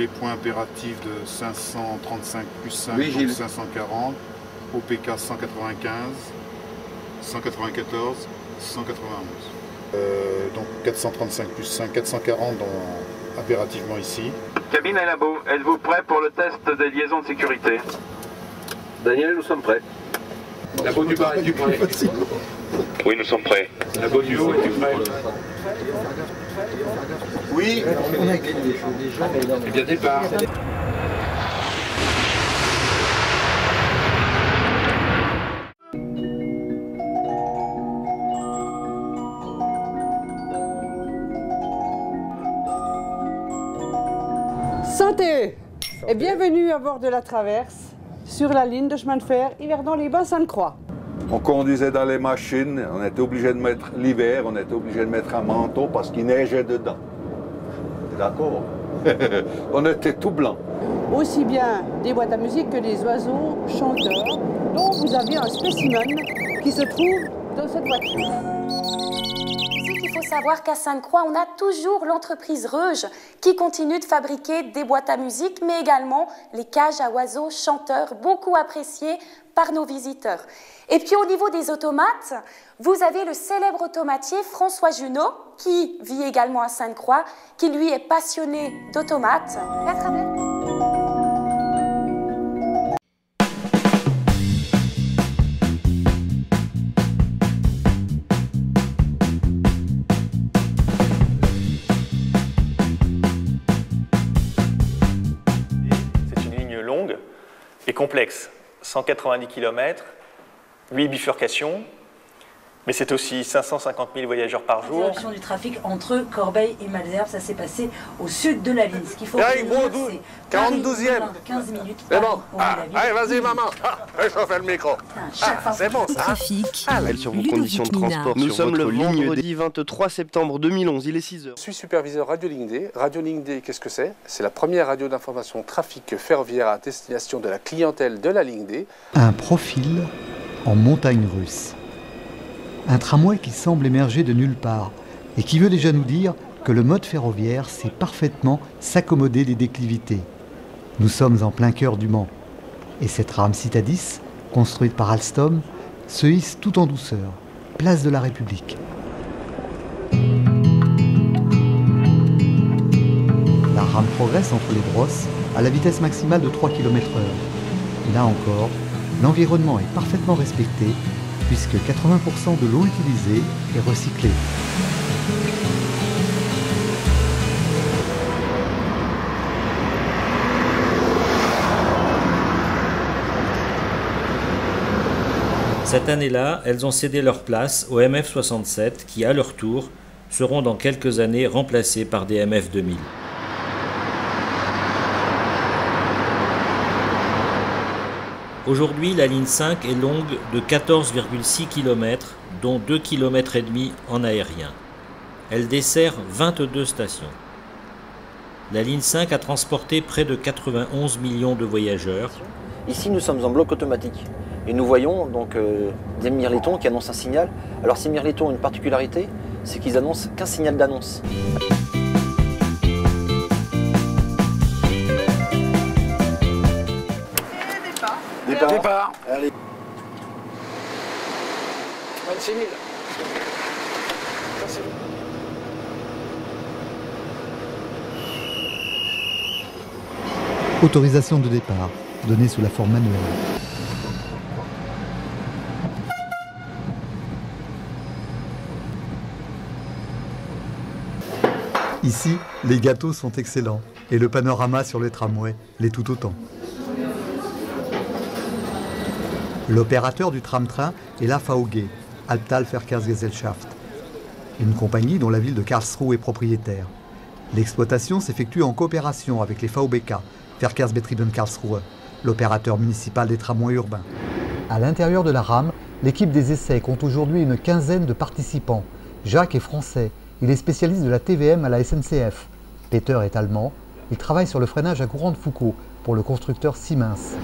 les points impératifs de 535 plus 5, oui, donc 540, OPK 195, 194, 191. Donc 435 plus 5, 440 impérativement ici. Cabine et labo, êtes-vous prêts pour le test des liaisons de sécurité? Daniel, nous sommes prêts. Labo du bas, es-tu prêt? Oui, nous sommes prêts. Labo du haut, es-tu prêt? Oui. Eh bien, départ. Santé et bienvenue à bord de la Traverse sur la ligne de chemin de fer Yverdon-les-Bains-Sainte-Croix. On conduisait dans les machines, on était obligé de mettre l'hiver, on était obligé de mettre un manteau parce qu'il neigeait dedans. D'accord? On était tout blanc. Aussi bien des boîtes à musique que des oiseaux chanteurs, dont vous avez un spécimen qui se trouve dans cette voiture. Il faut savoir qu'à Sainte-Croix, on a toujours l'entreprise Reuge qui continue de fabriquer des boîtes à musique, mais également les cages à oiseaux chanteurs, beaucoup appréciées par nos visiteurs. Et puis au niveau des automates, vous avez le célèbre automatier François Junot, qui vit également à Sainte-Croix, qui lui est passionné d'automates. C'est une ligne longue et complexe, 190 km, 8 bifurcations, mais c'est aussi 550 000 voyageurs par jour. Direction du trafic entre Corbeil et Malesherbes, ça s'est passé au sud de la ligne. Ce qu'il faut retenir, c'est 42e. 15 minutes. C'est bon. Allez, vas-y, maman. Réchauffez le micro. C'est bon, ça. Trafic. Sur vos conditions de transport. Nous sommes le vendredi 23 septembre 2011, il est 6h. Je suis superviseur Radio Ligne D. Radio Ligne D, qu'est-ce que c'est? C'est la première radio d'information trafic ferroviaire à destination de la clientèle de la Ligne D. Un profil en montagne russe. Un tramway qui semble émerger de nulle part et qui veut déjà nous dire que le mode ferroviaire sait parfaitement s'accommoder des déclivités. Nous sommes en plein cœur du Mans et cette rame Citadis, construite par Alstom, se hisse tout en douceur, place de la République. La rame progresse entre les brosses à la vitesse maximale de 3 km/h. Là encore, l'environnement est parfaitement respecté puisque 80% de l'eau utilisée est recyclée. Cette année-là, elles ont cédé leur place aux MF67 qui, à leur tour, seront dans quelques années remplacés par des MF2000. Aujourd'hui, la ligne 5 est longue de 14,6 km, dont 2,5 km en aérien. Elle dessert 22 stations. La ligne 5 a transporté près de 91 millions de voyageurs. Ici, nous sommes en bloc automatique et nous voyons donc des mirletons qui annoncent un signal. Alors ces mirletons ont une particularité, c'est qu'ils annoncent qu'un signal d'annonce. Départ. Allez. 26 000. Merci. Autorisation de départ, donnée sous la forme manuelle. Ici, les gâteaux sont excellents et le panorama sur les tramways l'est tout autant. L'opérateur du tram-train est la VG, Albtal Verkehrsgesellschaft, une compagnie dont la ville de Karlsruhe est propriétaire. L'exploitation s'effectue en coopération avec les VBK, Verkehrsbetrieben Karlsruhe, l'opérateur municipal des tramways urbains. À l'intérieur de la rame, l'équipe des essais compte aujourd'hui une quinzaine de participants. Jacques est français, il est spécialiste de la TVM à la SNCF. Peter est allemand, il travaille sur le freinage à courant de Foucault pour le constructeur Siemens.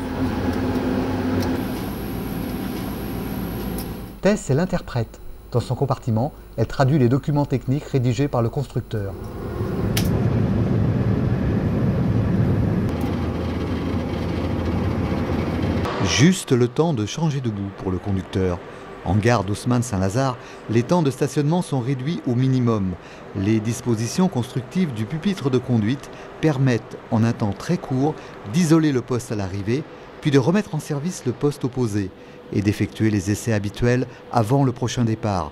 Tess est l'interprète. Dans son compartiment, elle traduit les documents techniques rédigés par le constructeur. Juste le temps de changer de bout pour le conducteur. En gare d'Haussmann-Saint-Lazare, les temps de stationnement sont réduits au minimum. Les dispositions constructives du pupitre de conduite permettent, en un temps très court, d'isoler le poste à l'arrivée, puis de remettre en service le poste opposé et d'effectuer les essais habituels avant le prochain départ.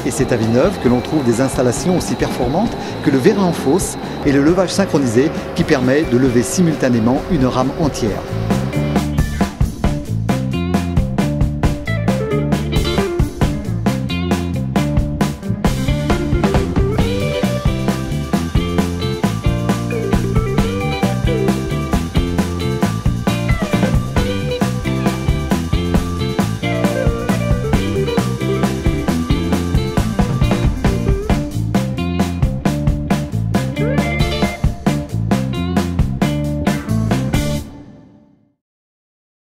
Et c'est à Villeneuve que l'on trouve des installations aussi performantes que le vérin en fosse et le levage synchronisé qui permet de lever simultanément une rame entière.